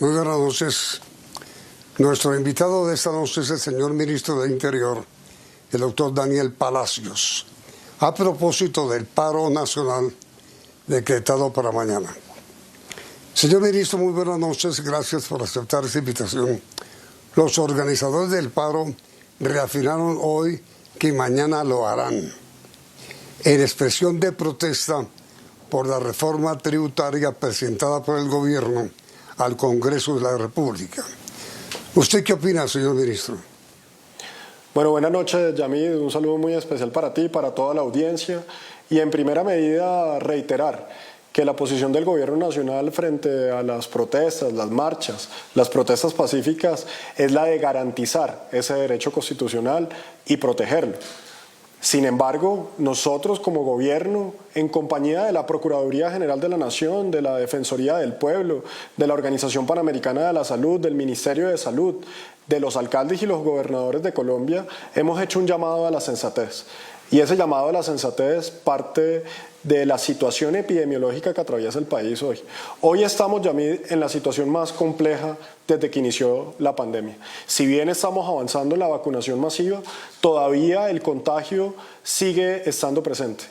Muy buenas noches. Nuestro invitado de esta noche es el señor ministro de Interior, el doctor Daniel Palacios, a propósito del paro nacional decretado para mañana. Señor ministro, muy buenas noches. Gracias por aceptar esta invitación. Los organizadores del paro reafirmaron hoy que mañana lo harán, en expresión de protesta por la reforma tributaria presentada por el gobierno al Congreso de la República. ¿Usted qué opina, señor ministro? Bueno, buenas noches, Yamid. Un saludo muy especial para ti, para toda la audiencia. Y en primera medida, reiterar que la posición del gobierno nacional frente a las protestas, las marchas, las protestas pacíficas, es la de garantizar ese derecho constitucional y protegerlo. Sin embargo, nosotros como gobierno, en compañía de la Procuraduría General de la Nación, de la Defensoría del Pueblo, de la Organización Panamericana de la Salud, del Ministerio de Salud, de los alcaldes y los gobernadores de Colombia, hemos hecho un llamado a la sensatez. Y ese llamado a la sensatez parte de la situación epidemiológica que atraviesa el país hoy. Hoy estamos, Yamid, en la situación más compleja desde que inició la pandemia. Si bien estamos avanzando en la vacunación masiva, todavía el contagio sigue estando presente.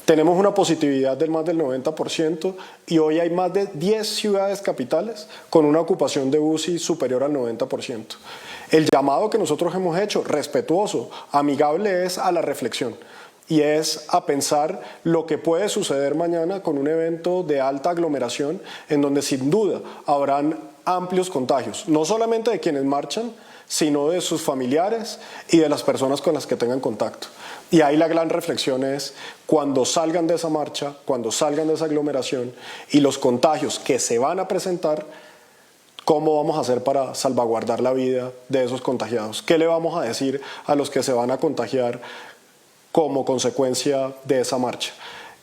Tenemos una positividad del más del 90% y hoy hay más de 10 ciudades capitales con una ocupación de UCI superior al 90%. El llamado que nosotros hemos hecho, respetuoso, amigable, es a la reflexión. Y es a pensar lo que puede suceder mañana con un evento de alta aglomeración en donde sin duda habrán amplios contagios, no solamente de quienes marchan, sino de sus familiares y de las personas con las que tengan contacto. Y ahí la gran reflexión es, cuando salgan de esa marcha, cuando salgan de esa aglomeración y los contagios que se van a presentar, ¿cómo vamos a hacer para salvaguardar la vida de esos contagiados? ¿Qué le vamos a decir a los que se van a contagiar como consecuencia de esa marcha?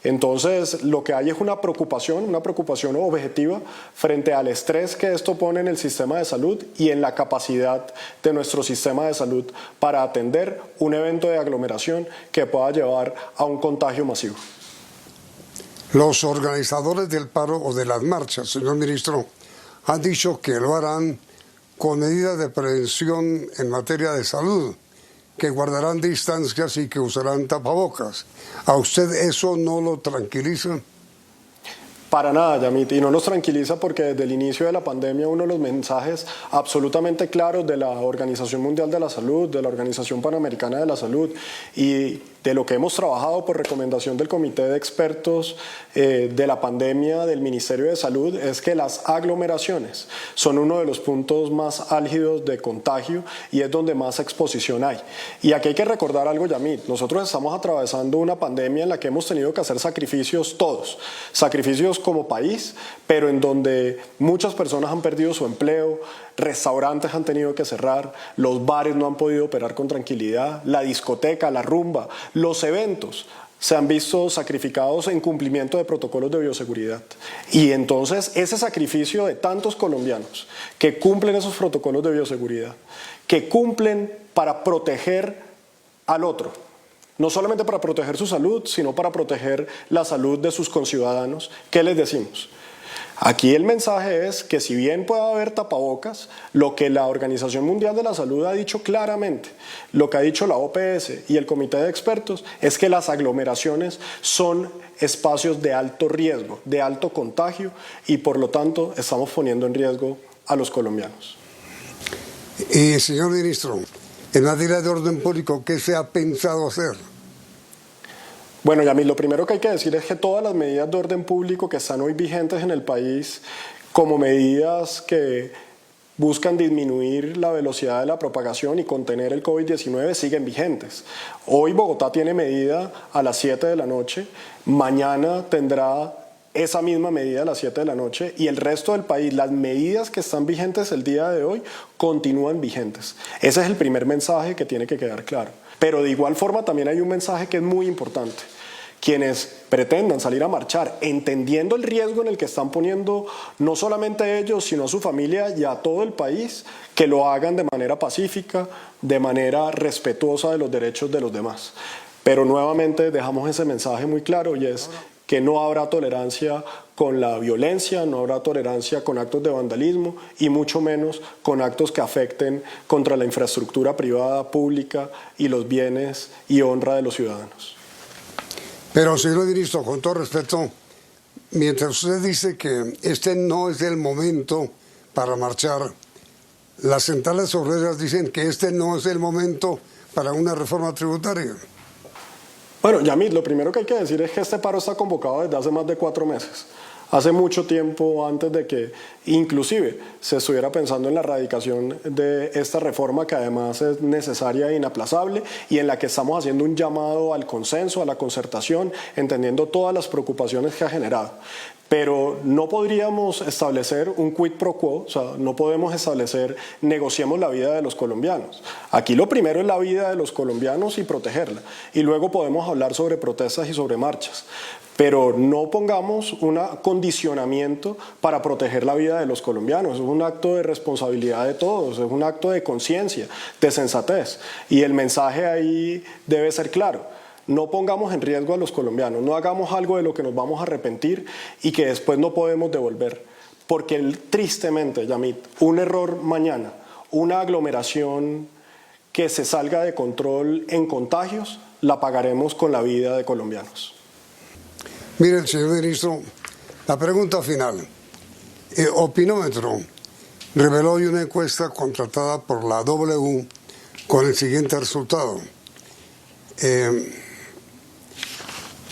Entonces, lo que hay es una preocupación objetiva frente al estrés que esto pone en el sistema de salud y en la capacidad de nuestro sistema de salud para atender un evento de aglomeración que pueda llevar a un contagio masivo. Los organizadores del paro o de las marchas, señor ministro, han dicho que lo harán con medidas de prevención en materia de salud, que guardarán distancias y que usarán tapabocas. ¿A usted eso no lo tranquiliza? Para nada, Yamit, y no nos tranquiliza porque desde el inicio de la pandemia uno de los mensajes absolutamente claros de la Organización Mundial de la Salud, de la Organización Panamericana de la Salud y de lo que hemos trabajado por recomendación del Comité de Expertos de la pandemia del Ministerio de Salud es que las aglomeraciones son uno de los puntos más álgidos de contagio y es donde más exposición hay. Y aquí hay que recordar algo, Yamit, nosotros estamos atravesando una pandemia en la que hemos tenido que hacer sacrificios todos, sacrificios como país, pero en donde muchas personas han perdido su empleo, restaurantes han tenido que cerrar, los bares no han podido operar con tranquilidad, la discoteca, la rumba, los eventos se han visto sacrificados en cumplimiento de protocolos de bioseguridad. Y entonces ese sacrificio de tantos colombianos que cumplen esos protocolos de bioseguridad, que cumplen para proteger al otro, no solamente para proteger su salud, sino para proteger la salud de sus conciudadanos, ¿qué les decimos? Aquí el mensaje es que si bien puede haber tapabocas, lo que la Organización Mundial de la Salud ha dicho claramente, lo que ha dicho la OPS y el Comité de Expertos, es que las aglomeraciones son espacios de alto riesgo, de alto contagio y por lo tanto estamos poniendo en riesgo a los colombianos. Y señor ministro, en materia de orden público, ¿qué se ha pensado hacer? Bueno, Yamil, lo primero que hay que decir es que todas las medidas de orden público que están hoy vigentes en el país, como medidas que buscan disminuir la velocidad de la propagación y contener el COVID-19, siguen vigentes. Hoy Bogotá tiene medida a las 7 de la noche, mañana tendrá esa misma medida a las 7 de la noche y el resto del país, las medidas que están vigentes el día de hoy continúan vigentes. Ese es el primer mensaje que tiene que quedar claro. Pero de igual forma también hay un mensaje que es muy importante. Quienes pretendan salir a marchar, entendiendo el riesgo en el que están poniendo no solamente ellos, sino a su familia y a todo el país, que lo hagan de manera pacífica, de manera respetuosa de los derechos de los demás. Pero nuevamente dejamos ese mensaje muy claro y es que no habrá tolerancia con la violencia, no habrá tolerancia con actos de vandalismo y mucho menos con actos que afecten contra la infraestructura privada, pública y los bienes y honra de los ciudadanos. Pero, señor ministro, con todo respeto, mientras usted dice que este no es el momento para marchar, las centrales obreras dicen que este no es el momento para una reforma tributaria. Bueno, Yamid, lo primero que hay que decir es que este paro está convocado desde hace más de 4 meses. Hace mucho tiempo antes de que inclusive se estuviera pensando en la erradicación de esta reforma, que además es necesaria e inaplazable y en la que estamos haciendo un llamado al consenso, a la concertación, entendiendo todas las preocupaciones que ha generado. Pero no podríamos establecer un quid pro quo, o sea, no podemos establecer negociemos la vida de los colombianos. Aquí lo primero es la vida de los colombianos y protegerla. Y luego podemos hablar sobre protestas y sobre marchas. Pero no pongamos un condicionamiento para proteger la vida de los colombianos. Es un acto de responsabilidad de todos, es un acto de conciencia, de sensatez. Y el mensaje ahí debe ser claro. No pongamos en riesgo a los colombianos, no hagamos algo de lo que nos vamos a arrepentir y que después no podemos devolver. Porque tristemente, Yamid, un error mañana, una aglomeración que se salga de control en contagios, la pagaremos con la vida de colombianos. Mire, señor ministro, la pregunta final. Opinómetro reveló hoy una encuesta contratada por la W con el siguiente resultado.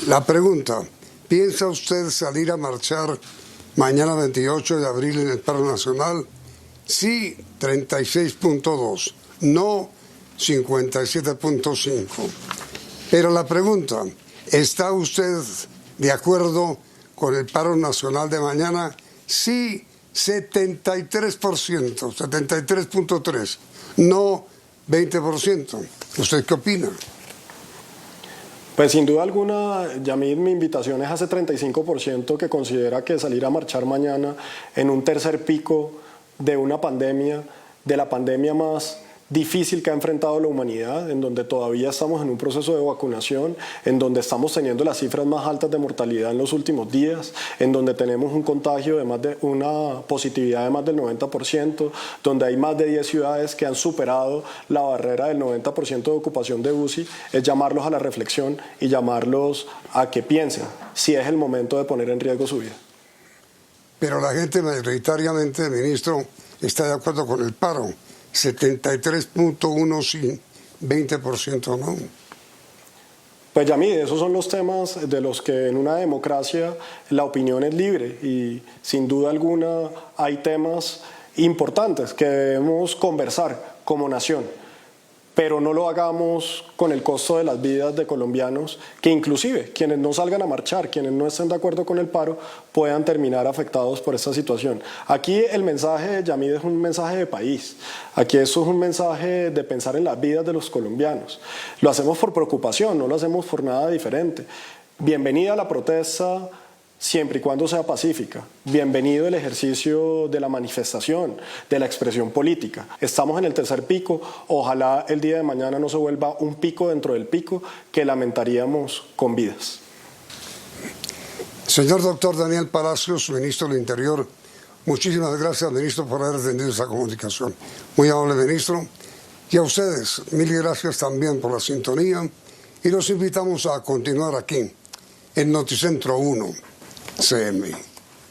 La pregunta, ¿piensa usted salir a marchar mañana 28 de abril en el paro nacional? Sí, 36.2, no 57.5. Pero la pregunta, ¿está usted de acuerdo con el paro nacional de mañana? Sí, 73%, 73.3, no 20%. ¿Usted qué opina? Pues sin duda alguna, Yamid, mi invitación es a ese 35% que considera que salir a marchar mañana en un tercer pico de una pandemia, de la pandemia más difícil que ha enfrentado la humanidad, en donde todavía estamos en un proceso de vacunación, en donde estamos teniendo las cifras más altas de mortalidad en los últimos días, en donde tenemos un contagio de una positividad de más del 90%, donde hay más de 10 ciudades que han superado la barrera del 90% de ocupación de UCI, es llamarlos a la reflexión y llamarlos a que piensen si es el momento de poner en riesgo su vida. Pero la gente mayoritariamente, ministro, está de acuerdo con el paro. 73.1 sí, 20% no. Pues Yamid, esos son los temas de los que en una democracia la opinión es libre y sin duda alguna hay temas importantes que debemos conversar como nación, pero no lo hagamos con el costo de las vidas de colombianos, que inclusive quienes no salgan a marchar, quienes no estén de acuerdo con el paro, puedan terminar afectados por esta situación. Aquí el mensaje, Yamid, es un mensaje de país. Aquí eso es un mensaje de pensar en las vidas de los colombianos. Lo hacemos por preocupación, no lo hacemos por nada diferente. Bienvenida a la protesta, siempre y cuando sea pacífica. Bienvenido el ejercicio de la manifestación, de la expresión política. Estamos en el tercer pico, ojalá el día de mañana no se vuelva un pico dentro del pico que lamentaríamos con vidas. Señor doctor Daniel Palacios, ministro del Interior, muchísimas gracias, ministro, por haber atendido esa comunicación. Muy amable, ministro. Y a ustedes, mil gracias también por la sintonía y los invitamos a continuar aquí en Noticentro 1. CM.